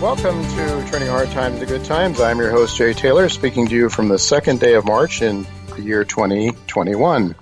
Welcome to Turning Hard Times to Good Times. I'm your host, Jay Taylor, speaking to you from the second day of March in the year 2021.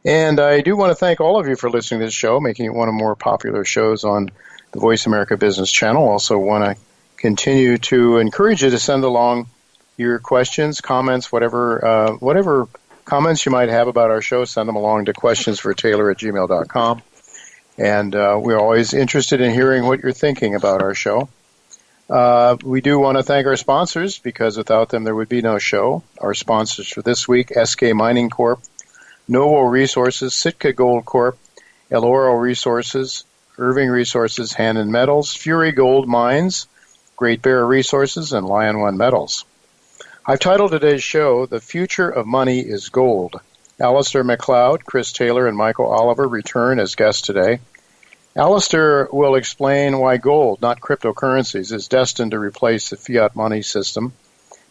And I do want to thank all of you for listening to this show, making it one of the more popular shows on the Voice America Business Channel. Also want to continue to encourage you to send along your questions, comments, whatever comments you might have about our show. Send them along to questionsfortaylor@gmail.com. And we're always interested in hearing what you're thinking about our show. We do want to thank our sponsors, because without them there would be no show. Our sponsors for this week: SK Mining Corp., Novo Resources, Sitka Gold Corp., El Oro Resources, Irving Resources, Hannon Metals, Fury Gold Mines, Great Bear Resources, and Lion One Metals. I've titled today's show, The Future of Money is Gold. Alistair McLeod, Chris Taylor, and Michael Oliver return as guests today. Alistair will explain why gold, not cryptocurrencies, is destined to replace the fiat money system,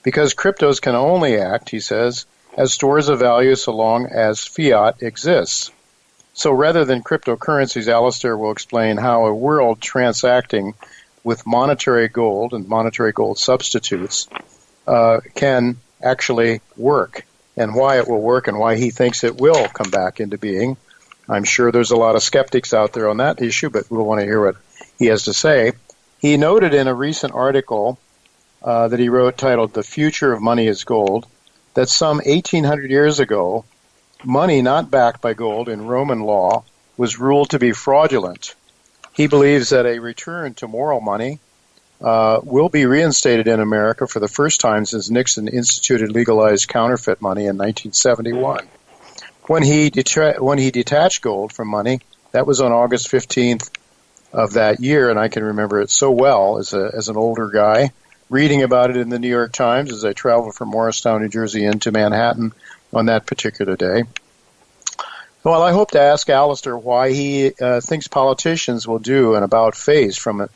because cryptos can only act, he says, as stores of value so long as fiat exists. So rather than cryptocurrencies, Alistair will explain how a world transacting with monetary gold and monetary gold substitutes can actually work, and why it will work and why he thinks it will come back into being. I'm sure there's a lot of skeptics out there on that issue, but we'll want to hear what he has to say. He noted in a recent article that he wrote titled The Future of Money is Gold that some 1,800 years ago, money not backed by gold in Roman law was ruled to be fraudulent. He believes that a return to moral money will be reinstated in America for the first time since Nixon instituted legalized counterfeit money in 1971. When he detached gold from money, that was on August 15th of that year, and I can remember it so well as an older guy, reading about it in the New York Times as I traveled from Morristown, New Jersey, into Manhattan on that particular day. Well, I hope to ask Alistair why he thinks politicians will do an about-face from a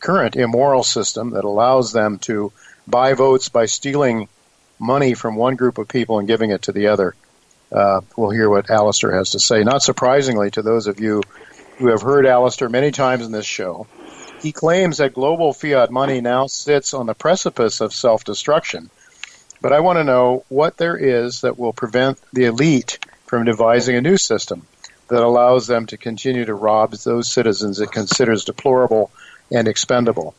current immoral system that allows them to buy votes by stealing money from one group of people and giving it to the other. We'll hear what Alistair has to say. Not surprisingly to those of you who have heard Alistair many times in this show, he claims that global fiat money now sits on the precipice of self-destruction. But I want to know what there is that will prevent the elite from devising a new system that allows them to continue to rob those citizens it considers deplorable and expendable.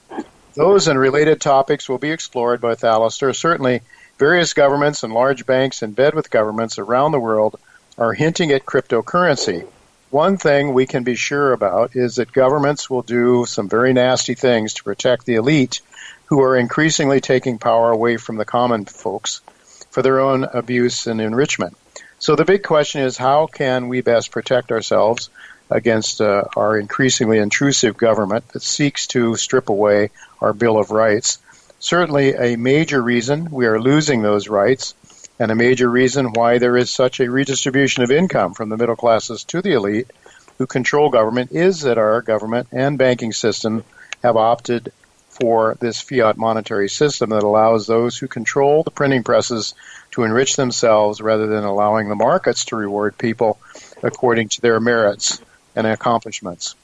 Those and related topics will be explored with Alistair. Certainly, various governments and large banks in bed with governments around the world are hinting at cryptocurrency. One thing we can be sure about is that governments will do some very nasty things to protect the elite, who are increasingly taking power away from the common folks for their own abuse and enrichment. So the big question is, how can we best protect ourselves against our increasingly intrusive government that seeks to strip away our Bill of Rights? Certainly a major reason we are losing those rights, and a major reason why there is such a redistribution of income from the middle classes to the elite who control government, is that our government and banking system have opted for this fiat monetary system that allows those who control the printing presses to enrich themselves rather than allowing the markets to reward people according to their merits and accomplishments.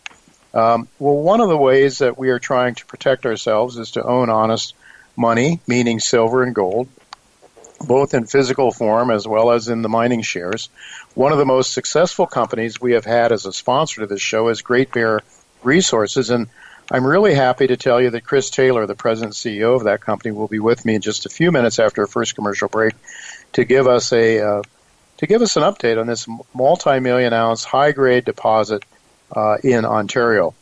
Well, one of the ways that we are trying to protect ourselves is to own honest money, meaning silver and gold, both in physical form as well as in the mining shares. One of the most successful companies we have had as a sponsor to this show is Great Bear Resources, and I'm really happy to tell you that Chris Taylor, the president and CEO of that company, will be with me in just a few minutes after our first commercial break to give us an update on this multi-million ounce high-grade deposit in Ontario.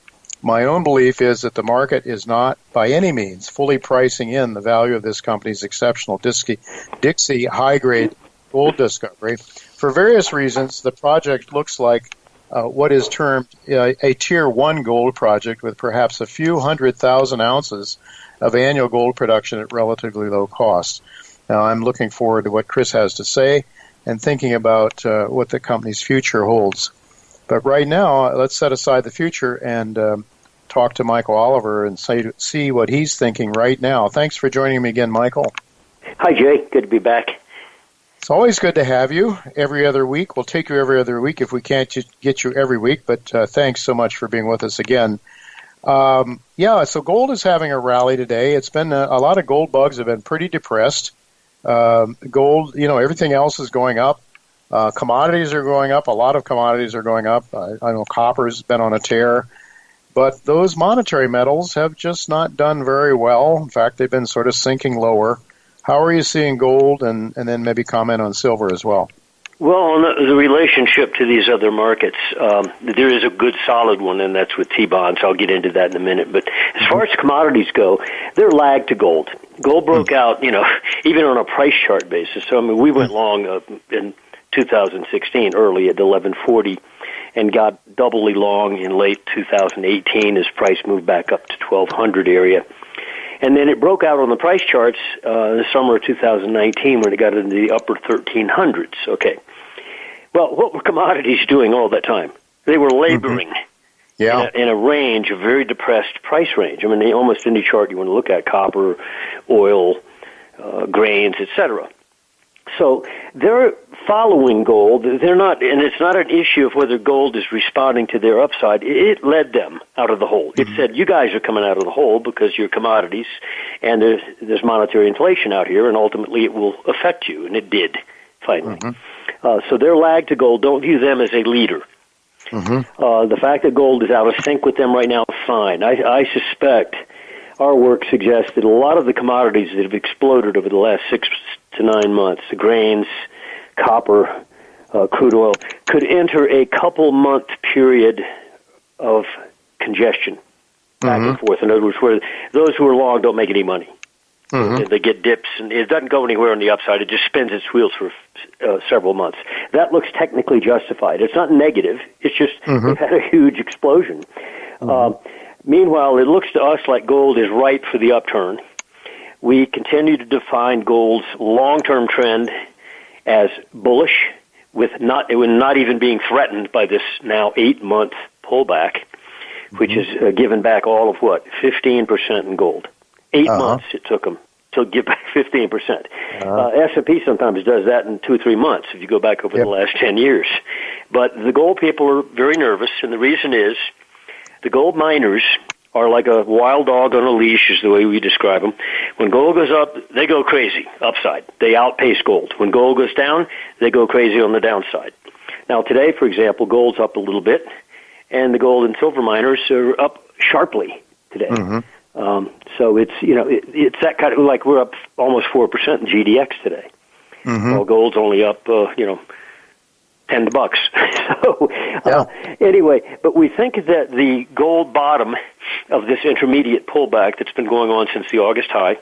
My own belief is that the market is not, by any means, fully pricing in the value of this company's exceptional Dixie high-grade gold discovery. For various reasons, the project looks like what is termed a Tier 1 gold project with perhaps a few 100,000 ounces of annual gold production at relatively low cost. Now, I'm looking forward to what Chris has to say and thinking about what the company's future holds. But right now, let's set aside the future and talk to Michael Oliver and see what he's thinking right now. Thanks for joining me again, Michael. Hi, Jay. Good to be back. It's always good to have you every other week. We'll take you every other week if we can't get you every week, but thanks so much for being with us again. So gold is having a rally today. It's been a lot of gold bugs have been pretty depressed. Gold, everything else is going up. Commodities are going up. A lot of commodities are going up. I know copper's been on a tear. But those monetary metals have just not done very well. In fact, they've been sort of sinking lower. How are you seeing gold, and then maybe comment on silver as well? Well, on the relationship to these other markets, there is a good solid one, and that's with T-bonds. I'll get into that in a minute. But as far as commodities go, they're lagged to gold. Gold broke out, even on a price chart basis. So, we went long in 2016, early at 1140, and got doubly long in late 2018 as price moved back up to 1200 area. And then it broke out on the price charts in the summer of 2019 when it got into the upper 1300s. Okay. Well, what were commodities doing all that time? They were laboring in a range, a very depressed price range. Almost any chart you want to look at, copper, oil, grains, etc. So they're following gold. They're not, and it's not an issue of whether gold is responding to their upside. It led them out of the hole. It said, you guys are coming out of the hole because you're commodities, and there's monetary inflation out here, and ultimately it will affect you, and it did, finally. So they're lagged to gold. Don't view them as a leader. The fact that gold is out of sync with them right now, fine. I suspect our work suggests that a lot of the commodities that have exploded over the last 6 to 9 months, the grains, copper, crude oil, could enter a couple-month period of congestion back and forth. In other words, where those who are long don't make any money. They get dips, and it doesn't go anywhere on the upside. It just spins its wheels for several months. That looks technically justified. It's not negative. It's just we've had a huge explosion. Meanwhile, it looks to us like gold is ripe for the upturn. We continue to define gold's long-term trend as bullish, with not even being threatened by this now 8-month pullback, which has given back all of 15% in gold. 8 months it took them to get back 15%. S&P sometimes does that in 2 or 3 months if you go back over the last 10 years. But the gold people are very nervous, and the reason is the gold miners are like a wild dog on a leash is the way we describe them. When gold goes up, they go crazy upside. They outpace gold. When gold goes down, they go crazy on the downside. Now today, for example, gold's up a little bit, and the gold and silver miners are up sharply today. So it's it's that kind of like we're up almost 4% in GDX today. Well, gold's only up $10. So anyway, but we think that the gold bottom of this intermediate pullback that's been going on since the August high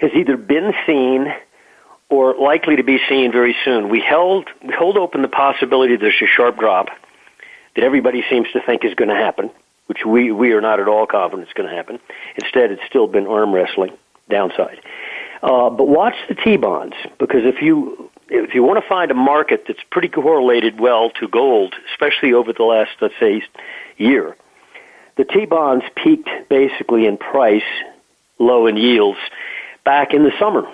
has either been seen or likely to be seen very soon. We hold open the possibility there's a sharp drop that everybody seems to think is going to happen, which we are not at all confident it's going to happen. Instead, it's still been arm wrestling downside. But watch the T-bonds, because if you want to find a market that's pretty correlated well to gold, especially over the last, let's say, year, the T-bonds peaked basically in price, low in yields, back in the summer.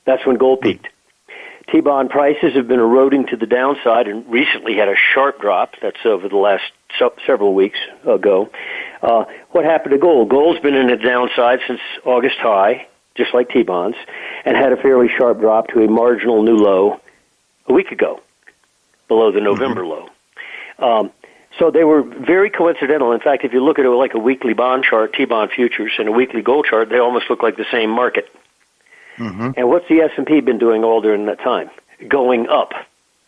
That's when gold peaked. T-bond prices have been eroding to the downside and recently had a sharp drop. That's over the last several weeks ago. What happened to gold? Gold's been in a downside since August high, just like T-bonds, and had a fairly sharp drop to a marginal new low a week ago, below the November low. So they were very coincidental. In fact, if you look at it like a weekly bond chart, T-bond futures, and a weekly gold chart, they almost look like the same market. And what's the S&P been doing all during that time? Going up.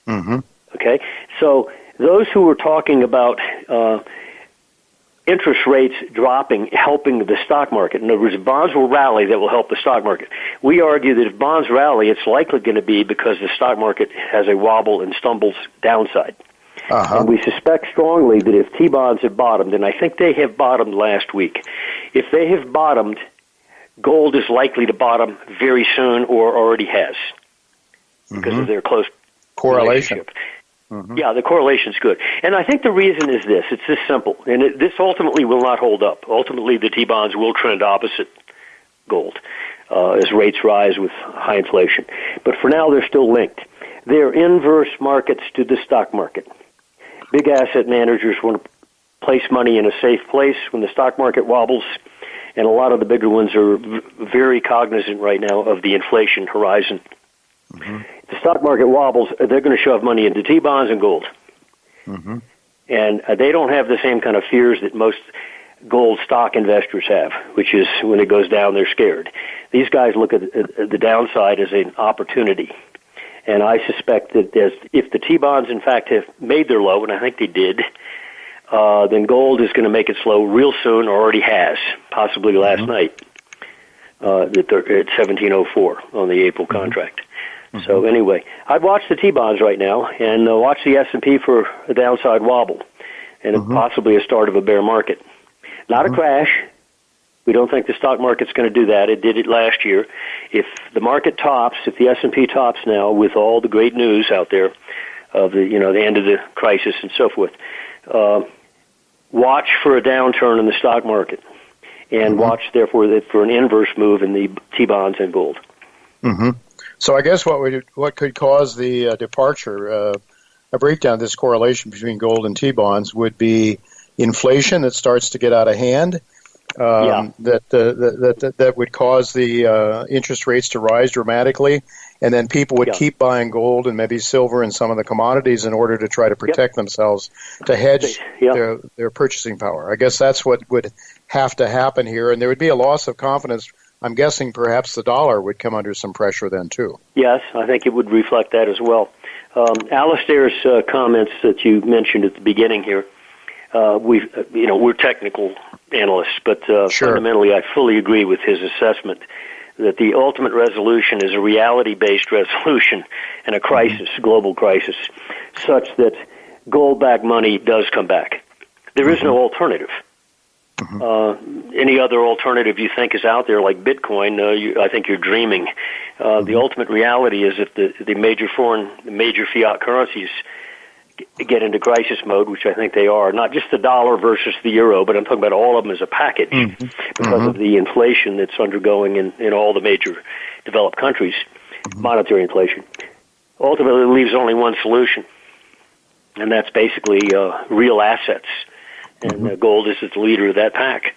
Okay? So those who were talking about interest rates dropping, helping the stock market. In other words, if bonds will rally, that will help the stock market. We argue that if bonds rally, it's likely going to be because the stock market has a wobble and stumbles downside. And we suspect strongly that if T-bonds have bottomed, and I think they have bottomed last week, if they have bottomed, gold is likely to bottom very soon or already has because of their close correlation. Yeah, the correlation's good. And I think the reason is this. It's this simple. And this ultimately will not hold up. Ultimately, the T-bonds will trend opposite gold as rates rise with high inflation. But for now, they're still linked. They're inverse markets to the stock market. Big asset managers want to place money in a safe place when the stock market wobbles. And a lot of the bigger ones are very cognizant right now of the inflation horizon. Mm-hmm. The stock market wobbles, they're going to shove money into T-bonds and gold. Mm-hmm. And they don't have the same kind of fears that most gold stock investors have, which is when it goes down, they're scared. These guys look at the downside as an opportunity. And I suspect that if the T-bonds, in fact, have made their low, and I think they did, then gold is going to make it slow real soon, or already has, possibly last night, at 1704 on the April contract. Mm-hmm. So anyway, I'd watch the T-bonds right now and watch the S&P for a downside wobble and possibly a start of a bear market. Not a crash. We don't think the stock market's going to do that. It did it last year. If the market tops, if the S&P tops now with all the great news out there of the end of the crisis and so forth, watch for a downturn in the stock market, and watch, therefore, for an inverse move in the T-bonds and gold. Mm-hmm. So I guess what could cause the departure, a breakdown of this correlation between gold and T-bonds would be inflation that starts to get out of hand, that would cause the interest rates to rise dramatically, and then people would keep buying gold and maybe silver and some of the commodities in order to try to protect themselves, to hedge their purchasing power. I guess that's what would have to happen here, and there would be a loss of confidence. I'm guessing perhaps the dollar would come under some pressure then too. Yes, I think it would reflect that as well. Alistair's comments that you mentioned at the beginning here, we're technical analysts, but fundamentally I fully agree with his assessment that the ultimate resolution is a reality-based resolution and a crisis, global crisis, such that gold-backed money does come back. There is no alternative. Any other alternative you think is out there, like Bitcoin, I think you're dreaming. The ultimate reality is if the major fiat currencies get into crisis mode, which I think they are, not just the dollar versus the euro, but I'm talking about all of them as a package because of the inflation that's undergoing in all the major developed countries, monetary inflation. Ultimately, it leaves only one solution, and that's basically real assets. And gold is the leader of that pack.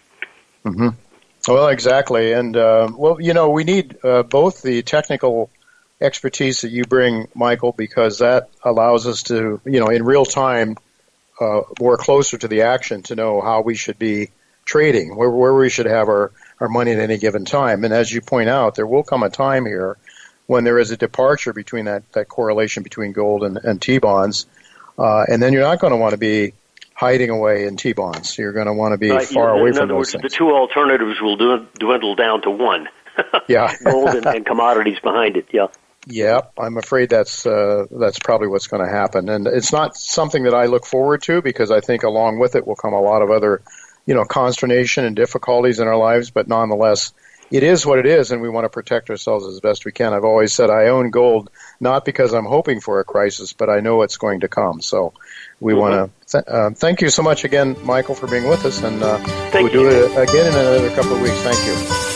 Well, exactly. And, we need both the technical expertise that you bring, Michael, because that allows us to, in real time, more closer to the action to know how we should be trading, where we should have our money at any given time. And as you point out, there will come a time here when there is a departure between that correlation between gold and T-bonds. And then you're not going to want to be hiding away in T-bonds. You're going to want to be far away from those things. In other words, the two alternatives will dwindle down to one. Yeah. Gold and commodities behind it, Yeah, I'm afraid that's probably what's going to happen. And it's not something that I look forward to because I think along with it will come a lot of other, consternation and difficulties in our lives. But nonetheless, it is what it is, and we want to protect ourselves as best we can. I've always said I own gold not because I'm hoping for a crisis, but I know it's going to come. So we want to thank you so much again, Michael, for being with us, and we'll do it again in another couple of weeks. Thank you.